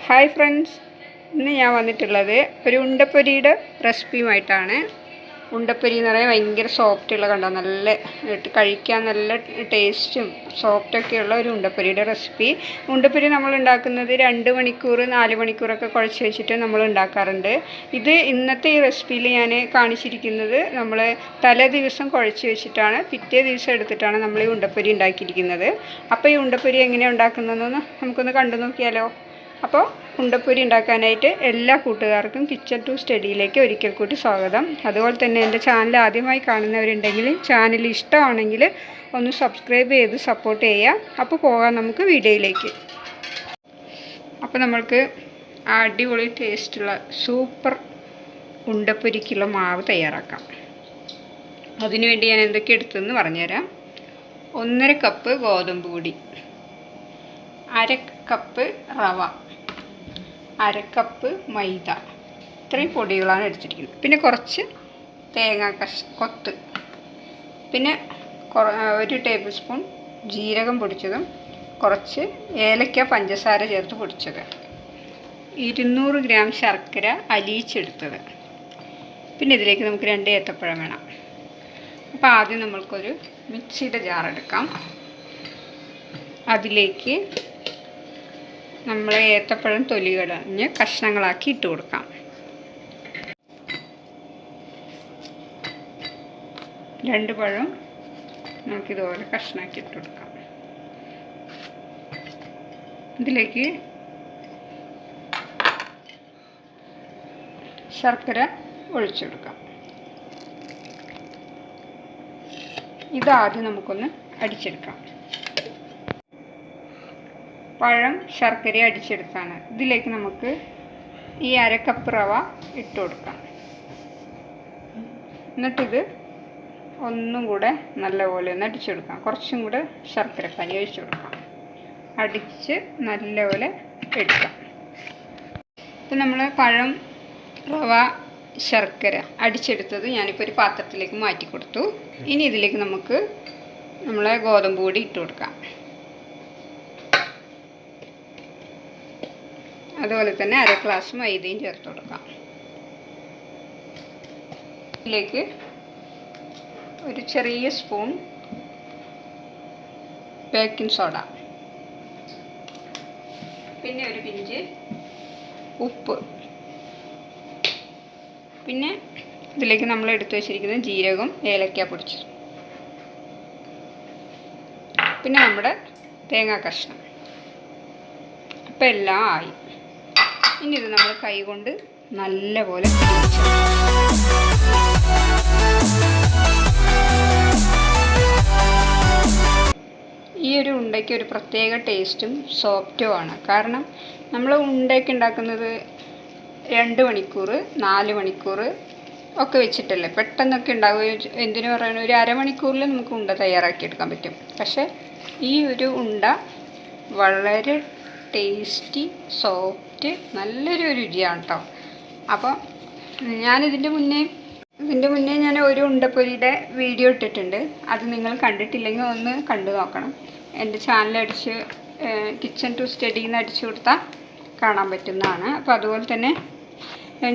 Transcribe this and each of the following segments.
Hi friends, ഇന്ന് ഞാൻ വന്നിട്ടുള്ളത് ഒരു ഉണ്ടപ്പൊരിയുടെ റെസിപ്പിയുമായിട്ടാണ്. ഉണ്ടപ്പൊരി എന്ന് പറയാൻ ഭയങ്കര സോഫ്റ്റുള്ള കണ്ടോ, നല്ല കഴിക്കാൻ നല്ല ടേസ്റ്റും സോഫ്റ്റൊക്കെയുള്ള ഒരു ഉണ്ടപ്പൊരിയുടെ റെസിപ്പി. ഉണ്ടപ്പൊരി നമ്മൾ ഉണ്ടാക്കുന്നത് 2 മണിക്കൂർ 4 മണിക്കൂറൊക്കെ കുഴച്ച് വെച്ചിട്ട് നമ്മൾ ഉണ്ടാക്കാറുണ്ട്. ഇത് ഇന്നത്തെ ഈ റെസിപ്പിയിൽ ഞാൻ കാണിച്ചിരിക്കുന്നത് നമ്മൾ തലേ ദിവസം കുഴച്ച് വെച്ചിട്ടാണ് പിറ്റേ ദിവസം എടുത്തിട്ടാണ് നമ്മൾ ഈ ഉണ്ടപ്പൊരി ഉണ്ടാക്കിയിരിക്കുന്നത്. അപ്പോൾ ഈ ഉണ്ടപ്പൊരി എങ്ങനെയാണ് ഉണ്ടാക്കുന്നതെന്ന് നമുക്കൊന്ന് കണ്ടു നോക്കിയാലോ. അപ്പോൾ ഉണ്ടപ്പൊരി ഉണ്ടാക്കാനായിട്ട് എല്ലാ കൂട്ടുകാർക്കും കിച്ചൺ ടു സ്റ്റഡിയിലേക്ക് ഒരിക്കൽ കൂടി സ്വാഗതം. അതുപോലെ തന്നെ എൻ്റെ ചാനൽ ആദ്യമായി കാണുന്നവരുണ്ടെങ്കിൽ ചാനൽ ഇഷ്ടമാണെങ്കിൽ ഒന്ന് സബ്സ്ക്രൈബ് ചെയ്ത് സപ്പോർട്ട് ചെയ്യുക. അപ്പോൾ പോകാം നമുക്ക് വീഡിയോയിലേക്ക്. അപ്പോൾ നമ്മൾക്ക് അടിപൊളി ടേസ്റ്റുള്ള സൂപ്പർ ഉണ്ടപ്പൊരിക്കുള്ള മാവ് തയ്യാറാക്കാം. അതിനുവേണ്ടി ഞാൻ എന്തൊക്കെ എടുത്തതെന്ന് പറഞ്ഞുതരാം. 1.5 കപ്പ് ഗോതമ്പ് പൊടി, 1/2 കപ്പ് റവ, 1/2 കപ്പ് മൈദ, ഇത്രയും പൊടികളാണ് എടുത്തിരിക്കുന്നത്. പിന്നെ കുറച്ച് തേങ്ങ കൊത്ത്, പിന്നെ 1 ടേബിൾ സ്പൂൺ ജീരകം പൊടിച്ചതും കുറച്ച് ഏലക്ക പഞ്ചസാര ചേർത്ത് പൊടിച്ചത്, 200 ഗ്രാം ശർക്കര അലിയിച്ചെടുത്തത്. പിന്നെ ഇതിലേക്ക് നമുക്ക് 2 ഏത്തപ്പഴം വേണം. അപ്പോൾ ആദ്യം നമ്മൾക്കൊരു മിക്സിയുടെ ജാർ എടുക്കാം. അതിലേക്ക് നമ്മൾ ഏത്തപ്പഴം തൊലി കളഞ്ഞ് കഷ്ണങ്ങളാക്കി ഇട്ട് കൊടുക്കാം. രണ്ട് പഴം നമുക്കിതുപോലെ കഷ്ണമാക്കി ഇട്ട് കൊടുക്കാം. ഇതിലേക്ക് ശർക്കര ഒഴിച്ചു കൊടുക്കാം. ഇതാദ്യം നമുക്കൊന്ന് അടിച്ചെടുക്കാം. പഴം ശർക്കര അടിച്ചെടുത്താണ്. ഇതിലേക്ക് നമുക്ക് ഈ 1/2 കപ്പ് റവ ഇട്ട് കൊടുക്കാം. എന്നിട്ടിത് ഒന്നും കൂടെ നല്ലപോലെ ഒന്ന് അടിച്ചെടുക്കാം. കുറച്ചും കൂടെ ശർക്കര പനി ഒഴിച്ചു കൊടുക്കാം. അടിച്ച് നല്ലപോലെ എടുക്കാം. ഇപ്പം നമ്മൾ പഴം റവ ശർക്കര അടിച്ചെടുത്തത് ഞാനിപ്പോൾ ഒരു പാത്രത്തിലേക്ക് മാറ്റി കൊടുത്തു. ഇനി ഇതിലേക്ക് നമുക്ക് നമ്മളെ ഗോതമ്പ് പൊടി ഇട്ട് കൊടുക്കാം. അതുപോലെ തന്നെ 1/2 ഗ്ലാസ് മൈദയും ചേർത്ത് കൊടുക്കാം. ഇതിലേക്ക് ഒരു ചെറിയ സ്പൂൺ ബേക്കിംഗ് സോഡ, പിന്നെ ഒരു പിഞ്ച് ഉപ്പ്, പിന്നെ ഇതിലേക്ക് നമ്മൾ എടുത്തു വെച്ചിരിക്കുന്ന ജീരകം ഏലക്ക പൊടിച്ചത്, പിന്നെ നമ്മുടെ തേങ്ങാ കഷ്ണം. അപ്പം എല്ലാം ആയി. ഇനി ഇത് നമ്മൾ കൈ കൊണ്ട് നല്ലപോലെ ഈ ഒരു ഉണ്ടയ്ക്ക് ഒരു പ്രത്യേക ടേസ്റ്റും സോഫ്റ്റുമാണ്. കാരണം നമ്മൾ ഉണ്ടയ്ക്ക് ഉണ്ടാക്കുന്നത് 2 മണിക്കൂർ 4 മണിക്കൂർ ഒക്കെ വെച്ചിട്ടല്ലേ, പെട്ടെന്നൊക്കെ ഉണ്ടാവുകയും എന്തിനു പറയുന്നത് ഒരു 1/2 മണിക്കൂറിൽ നമുക്ക് ഉണ്ട തയ്യാറാക്കിയെടുക്കാൻ പറ്റും. പക്ഷേ ഈ ഒരു ഉണ്ട വളരെ ടേസ്റ്റി സോഫ്റ്റ് നല്ലൊരു രുചിയാണ് കേട്ടോ. അപ്പോൾ ഞാനിതിൻ്റെ മുന്നേ ഞാൻ ഒരു ഉണ്ടപ്പൊരിയുടെ വീഡിയോ ഇട്ടിട്ടുണ്ട്. അത് നിങ്ങൾ കണ്ടിട്ടില്ലെങ്കിൽ ഒന്ന് കണ്ടു നോക്കണം. എൻ്റെ ചാനലടിച്ച് കിച്ചൺ ടു സ്റ്റഡി എന്ന് അടിച്ചു കൊടുത്താൽ കാണാൻ പറ്റുന്നതാണ്. അപ്പോൾ അതുപോലെ തന്നെ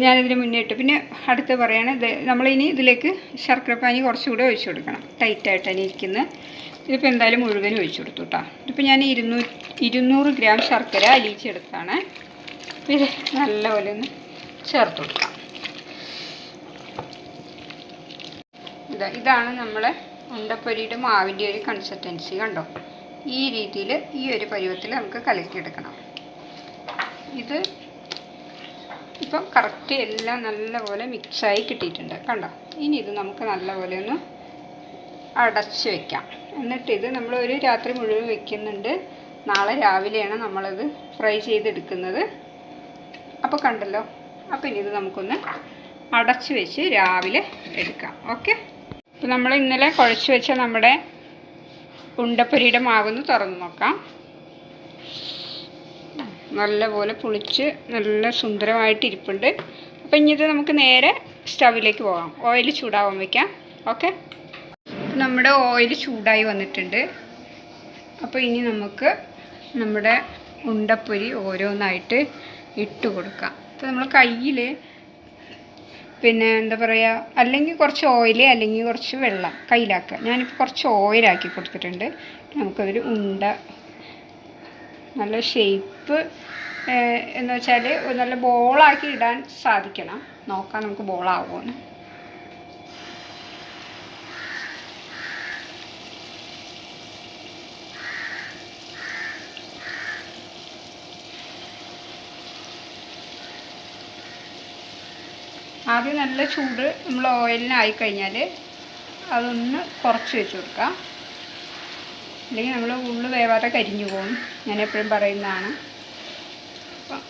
ഞാനിതിന് മുന്നേ ഇട്ട്. പിന്നെ അടുത്ത് പറയുകയാണ്, നമ്മളിനി ഇതിലേക്ക് ശർക്കരപ്പാനി കുറച്ചുകൂടെ ഒഴിച്ചു കൊടുക്കണം. ടൈറ്റായിട്ടാണ് ഇരിക്കുന്നത്. ഇതിപ്പോൾ എന്തായാലും മുഴുവനും ഒഴിച്ചു കൊടുത്തു കേട്ടോ. ഇതിപ്പോൾ ഞാൻ 200 ഗ്രാം ശർക്കര അലിയിച്ചെടുത്താണ്. ഇത് നല്ലപോലെ ഒന്ന് ചേർത്ത് കൊടുക്കാം. ഇതാണ് നമ്മളെ ഉണ്ടപ്പൊരിയുടെ മാവിൻ്റെ ഒരു കൺസിസ്റ്റൻസി കണ്ടോ. ഈ രീതിയിൽ ഈ ഒരു പരുവത്തിൽ നമുക്ക് കലക്കിയെടുക്കണം. ഇത് ഇപ്പം കറക്റ്റ് എല്ലാം നല്ലപോലെ മിക്സായി കിട്ടിയിട്ടുണ്ട് കണ്ടോ. ഇനി ഇത് നമുക്ക് നല്ലപോലെ ഒന്ന് അടച്ച് വയ്ക്കാം. എന്നിട്ട് ഇത് നമ്മൾ ഒരു രാത്രി മുഴുവൻ വെക്കുന്നുണ്ട്. നാളെ രാവിലെയാണ് നമ്മളത് ഫ്രൈ ചെയ്തെടുക്കുന്നത്. അപ്പോൾ കണ്ടല്ലോ. അപ്പോൾ ഇനി ഇത് നമുക്കൊന്ന് അടച്ച് വെച്ച് രാവിലെ എടുക്കാം. ഓക്കെ. അപ്പോൾ നമ്മൾ ഇന്നലെ കുഴച്ച് വെച്ച നമ്മുടെ ഉണ്ടപ്പൊരിയുടെ മാവൊന്ന് തുറന്ന് നോക്കാം. നല്ലപോലെ പുളിച്ച് നല്ല സുന്ദരമായിട്ട് ഇരിപ്പുണ്ട്. അപ്പോൾ ഇനി ഇത് നമുക്ക് നേരെ സ്റ്റൗവിലേക്ക് പോകാം. ഓയിൽ ചൂടാവാൻ വയ്ക്കാം. ഓക്കെ. നമ്മുടെ ഓയിൽ ചൂടായി വന്നിട്ടുണ്ട്. അപ്പോൾ ഇനി നമുക്ക് നമ്മുടെ ഉണ്ടപ്പൊരി ഓരോന്നായിട്ട് ഇട്ട് കൊടുക്കാം. അപ്പോൾ നമ്മൾ കയ്യിൽ പിന്നെ എന്താ പറയുക, അല്ലെങ്കിൽ കുറച്ച് ഓയിൽ അല്ലെങ്കിൽ കുറച്ച് വെള്ളം കയ്യിലാക്കുക. ഞാനിപ്പോൾ കുറച്ച് ഓയിലാക്കി കൊടുത്തിട്ടുണ്ട്. നമുക്കതൊരു ഉണ്ട നല്ല ഷേപ്പ് എന്ന് വെച്ചാൽ നല്ല ബോളാക്കി ഇടാൻ സാധിക്കണം. നോക്കാം നമുക്ക് ബോളാവുമെന്ന്. ആദ്യം നല്ല ചൂട് നമ്മൾ ഓയിലിനായി കഴിഞ്ഞാൽ അതൊന്ന് കുറച്ച് വെച്ച് കൊടുക്കാം. അല്ലെങ്കിൽ നമ്മൾ ഉള്ളു വേവാതെ കരിഞ്ഞു പോകും. ഞാൻ എപ്പോഴും പറയുന്നതാണ്. അപ്പം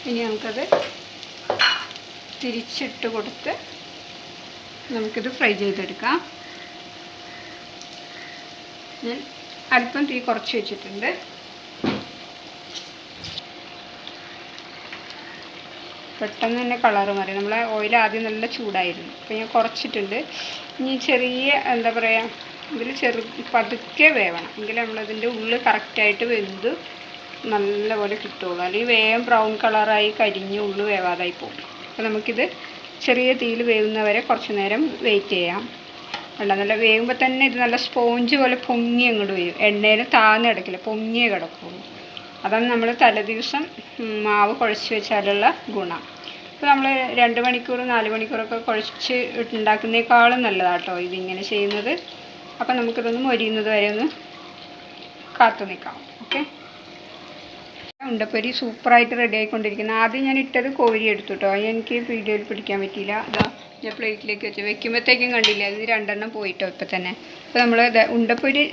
ഇനി നമുക്കത് തിരിച്ചിട്ട് കൊടുത്ത് നമുക്കിത് ഫ്രൈ ചെയ്തെടുക്കാം. ഞാൻ അല്പം തീ കുറച്ച് വെച്ചിട്ടുണ്ട്. പെട്ടെന്ന് തന്നെ കളറ് മാറി. നമ്മളെ ഓയിൽ ആദ്യം നല്ല ചൂടായിരുന്നു. അപ്പോൾ ഞാൻ കുറച്ചിട്ടുണ്ട്. ഇനി ചെറിയ എന്താ പറയുക, ഇതിൽ പതുക്കെ വേവണം. എങ്കിൽ നമ്മളതിൻ്റെ ഉള്ളിൽ കറക്റ്റായിട്ട് വെന്ത് നല്ലപോലെ കിട്ടുള്ളൂ. അല്ലെങ്കിൽ വേഗം ബ്രൗൺ കളറായി കരിഞ്ഞ് ഉള്ളു വേവാതായി പോകും. അപ്പോൾ നമുക്കിത് ചെറിയ തീയിൽ വേവുന്നവരെ കുറച്ച് നേരം വെയിറ്റ് ചെയ്യാം. അല്ല, നല്ല വേവുമ്പോൾ തന്നെ ഇത് നല്ല സ്പോഞ്ച് പോലെ പൊങ്ങി അങ്ങോട്ട് വരും. എണ്ണയിൽ താഴ്ന്ന് കിടക്കില്ല, പൊങ്ങിയേ കിടക്കുള്ളൂ. അതാണ് നമ്മൾ തലേദിവസം മാവ് കുഴച്ച് വെച്ചാലുള്ള ഗുണം. ഇപ്പോൾ നമ്മൾ 2 മണിക്കൂർ 4 മണിക്കൂറൊക്കെ കുഴച്ച് ഉണ്ടാക്കുന്നേക്കാളും നല്ലതാട്ടോ ഇതിങ്ങനെ ചെയ്യുന്നത്. അപ്പം നമുക്കിതൊന്ന് മൊരിയുന്നത് വരെ ഒന്ന് കാത്തു നിൽക്കാം. ഓക്കെ, ഉണ്ടപ്പൊരി സൂപ്പറായിട്ട് റെഡി ആയിക്കൊണ്ടിരിക്കുന്നത്. ആദ്യം ഞാൻ ഇട്ടത് കോരി എടുത്തു കേട്ടോ. എനിക്ക് വീഡിയോയിൽ പിടിക്കാൻ പറ്റിയില്ല. അതാ ഞാൻ പ്ലേറ്റിലേക്ക് വെക്കുമ്പോഴത്തേക്കും കണ്ടില്ല, അത് 2 എണ്ണം പോയിട്ടോ ഇപ്പം തന്നെ. അപ്പോൾ നമ്മൾ ഉണ്ടപ്പൊരി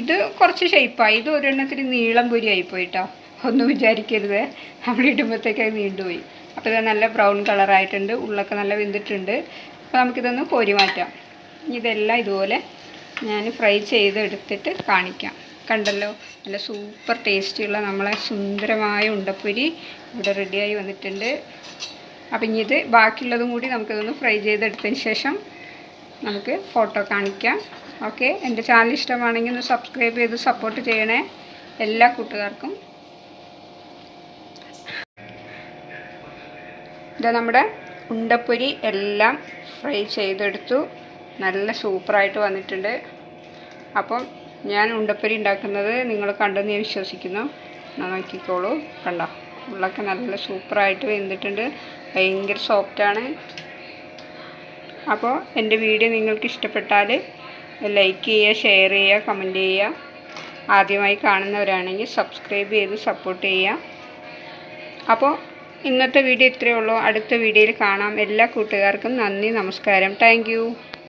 ഇത് കുറച്ച് ഷേപ്പായി. ഇത് ഒരെണ്ണത്തിന് നീളം പൊരി ആയിപ്പോയിട്ടോ. ഒന്നും വിചാരിക്കരുത്, നമ്മൾ ഇടുമ്പോഴത്തേക്ക് അത് നീണ്ടുപോയി. അപ്പോൾ ഇത് നല്ല ബ്രൗൺ കളറായിട്ടുണ്ട്, ഉള്ളൊക്കെ നല്ല വെന്തിട്ടുണ്ട്. അപ്പോൾ നമുക്കിതൊന്ന് കോരി മാറ്റാം. ഇതെല്ലാം ഇതുപോലെ ഞാൻ ഫ്രൈ ചെയ്തെടുത്തിട്ട് കാണിക്കാം. കണ്ടല്ലോ, നല്ല സൂപ്പർ ടേസ്റ്റിയുള്ള നമ്മളെ സുന്ദരമായ ഉണ്ടപ്പൊരി ഇവിടെ റെഡിയായി വന്നിട്ടുണ്ട്. അപ്പം ഇനി ഇത് ബാക്കിയുള്ളതും കൂടി നമുക്കിതൊന്ന് ഫ്രൈ ചെയ്തെടുത്തതിന് ശേഷം നമുക്ക് ഫോട്ടോ കാണിക്കാം. ഓക്കെ, എൻ്റെ ചാനൽ ഇഷ്ടമാണെങ്കിൽ ഒന്ന് സബ്സ്ക്രൈബ് ചെയ്ത് സപ്പോർട്ട് ചെയ്യണേ എല്ലാ കൂട്ടുകാർക്കും. ഇത് നമ്മുടെ ഉണ്ടപ്പൊരി എല്ലാം ഫ്രൈ ചെയ്തെടുത്തു. നല്ല സൂപ്പറായിട്ട് വന്നിട്ടുണ്ട്. അപ്പം ഞാൻ ഉണ്ടപ്പൊരി ഉണ്ടാക്കുന്നത് നിങ്ങൾ കണ്ടെന്ന് ഞാൻ വിശ്വസിക്കുന്നു. നോക്കിക്കോളൂ, കണ്ടോ, ഉള്ളൊക്കെ നല്ല സൂപ്പറായിട്ട് വെന്തിട്ടുണ്ട്. ഭയങ്കര സോഫ്റ്റാണ്. അപ്പോൾ എൻ്റെ വീഡിയോ നിങ്ങൾക്ക് ഇഷ്ടപ്പെട്ടാൽ ലൈക്ക് ചെയ്യുക, ഷെയർ ചെയ്യുക, കമൻറ്റ് ചെയ്യുക. ആദ്യമായി കാണുന്നവരാണെങ്കിൽ സബ്സ്ക്രൈബ് ചെയ്ത് സപ്പോർട്ട് ചെയ്യുക. അപ്പോൾ ഇന്നത്തെ വീഡിയോ ഇത്രയേ ഉള്ളൂ. അടുത്ത വീഡിയോയിൽ കാണാം. എല്ലാ കൂട്ടുകാർക്കും നന്ദി, നമസ്കാരം. Thank you.